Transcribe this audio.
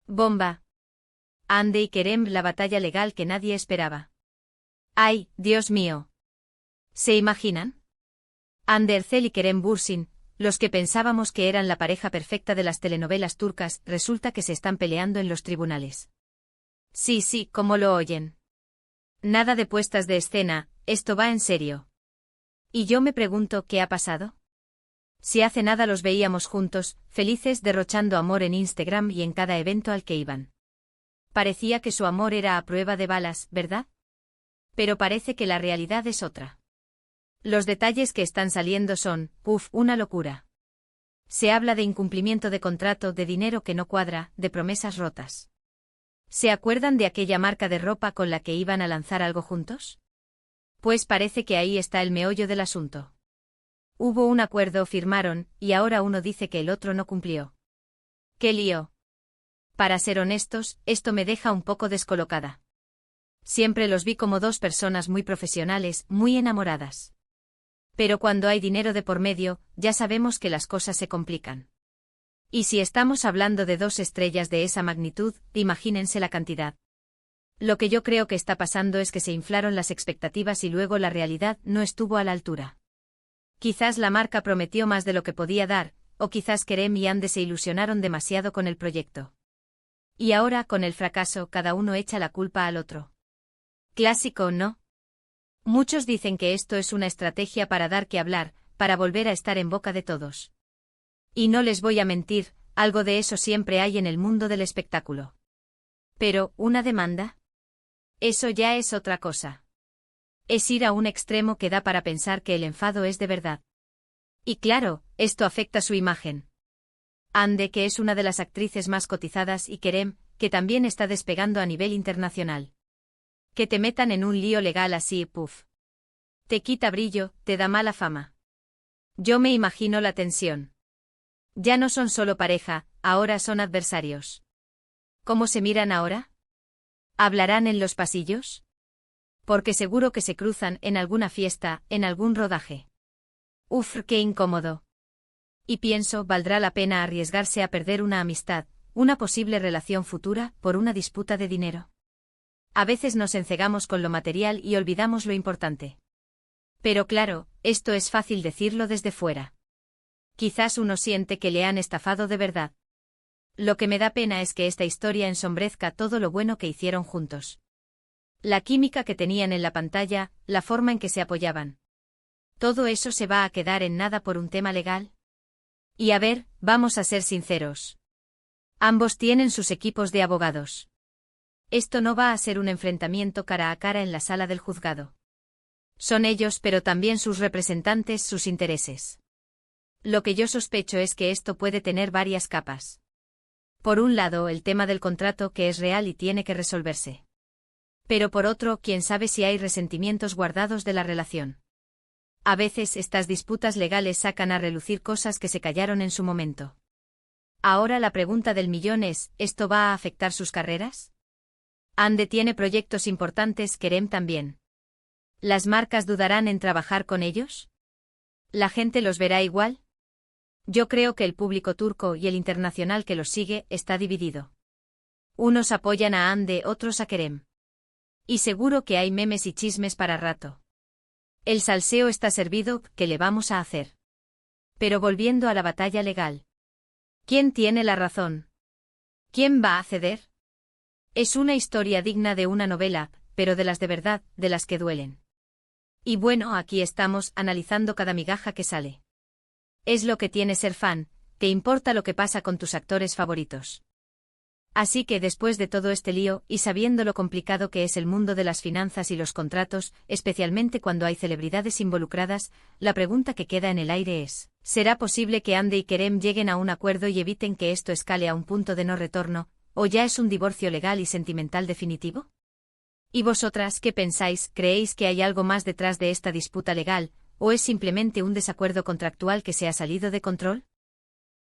Bomba. Hande y Kerem, la batalla legal que nadie esperaba. ¡Ay, Dios mío! ¿Se imaginan? Hande Erçel y Kerem Bürsin, los que pensábamos que eran la pareja perfecta de las telenovelas turcas, resulta que se están peleando en los tribunales. Sí, como lo oyen. Nada de puestas de escena, esto va en serio. Y yo me pregunto qué ha pasado. Si hace nada los veíamos juntos, felices derrochando amor en Instagram y en cada evento al que iban. Parecía que su amor era a prueba de balas, ¿verdad? Pero parece que la realidad es otra. Los detalles que están saliendo son, una locura. Se habla de incumplimiento de contrato, de dinero que no cuadra, de promesas rotas. ¿Se acuerdan de aquella marca de ropa con la que iban a lanzar algo juntos? Pues parece que ahí está el meollo del asunto. Hubo un acuerdo, firmaron, y ahora uno dice que el otro no cumplió. ¡Qué lío! Para ser honestos, esto me deja un poco descolocada. Siempre los vi como dos personas muy profesionales, muy enamoradas. Pero cuando hay dinero de por medio, ya sabemos que las cosas se complican. Y si estamos hablando de dos estrellas de esa magnitud, imagínense la cantidad. Lo que yo creo que está pasando es que se inflaron las expectativas y luego la realidad no estuvo a la altura. Quizás la marca prometió más de lo que podía dar, o quizás Kerem y Hande se ilusionaron demasiado con el proyecto. Y ahora, con el fracaso, cada uno echa la culpa al otro. Clásico, ¿no? Muchos dicen que esto es una estrategia para dar que hablar, para volver a estar en boca de todos. Y no les voy a mentir, algo de eso siempre hay en el mundo del espectáculo. Pero, ¿una demanda? Eso ya es otra cosa. Es ir a un extremo que da para pensar que el enfado es de verdad. Y claro, esto afecta su imagen. Hande, que es una de las actrices más cotizadas, y Kerem, que también está despegando a nivel internacional. Que te metan en un lío legal así, te quita brillo, te da mala fama. Yo me imagino la tensión. Ya no son solo pareja, ahora son adversarios. ¿Cómo se miran ahora? ¿Hablarán en los pasillos? Porque seguro que se cruzan en alguna fiesta, en algún rodaje. Qué incómodo. Y pienso, ¿valdrá la pena arriesgarse a perder una amistad, una posible relación futura, por una disputa de dinero? A veces nos encegamos con lo material y olvidamos lo importante. Pero claro, esto es fácil decirlo desde fuera. Quizás uno siente que le han estafado de verdad. Lo que me da pena es que esta historia ensombrezca todo lo bueno que hicieron juntos. La química que tenían en la pantalla, la forma en que se apoyaban. ¿Todo eso se va a quedar en nada por un tema legal? Y a ver, vamos a ser sinceros. Ambos tienen sus equipos de abogados. Esto no va a ser un enfrentamiento cara a cara en la sala del juzgado. Son ellos, pero también sus representantes, sus intereses. Lo que yo sospecho es que esto puede tener varias capas. Por un lado, el tema del contrato, que es real y tiene que resolverse. Pero por otro, quién sabe si hay resentimientos guardados de la relación. A veces estas disputas legales sacan a relucir cosas que se callaron en su momento. Ahora la pregunta del millón es, ¿esto va a afectar sus carreras? Hande tiene proyectos importantes, Kerem también. ¿Las marcas dudarán en trabajar con ellos? ¿La gente los verá igual? Yo creo que el público turco y el internacional que los sigue está dividido. Unos apoyan a Hande, otros a Kerem. Y seguro que hay memes y chismes para rato. El salseo está servido, ¿qué le vamos a hacer? Pero volviendo a la batalla legal. ¿Quién tiene la razón? ¿Quién va a ceder? Es una historia digna de una novela, pero de las de verdad, de las que duelen. Y bueno, aquí estamos, analizando cada migaja que sale. Es lo que tiene ser fan, te importa lo que pasa con tus actores favoritos. Así que después de todo este lío, y sabiendo lo complicado que es el mundo de las finanzas y los contratos, especialmente cuando hay celebridades involucradas, la pregunta que queda en el aire es, ¿será posible que Hande y Kerem lleguen a un acuerdo y eviten que esto escale a un punto de no retorno, o ya es un divorcio legal y sentimental definitivo? ¿Y vosotras qué pensáis? ¿Creéis que hay algo más detrás de esta disputa legal, o es simplemente un desacuerdo contractual que se ha salido de control?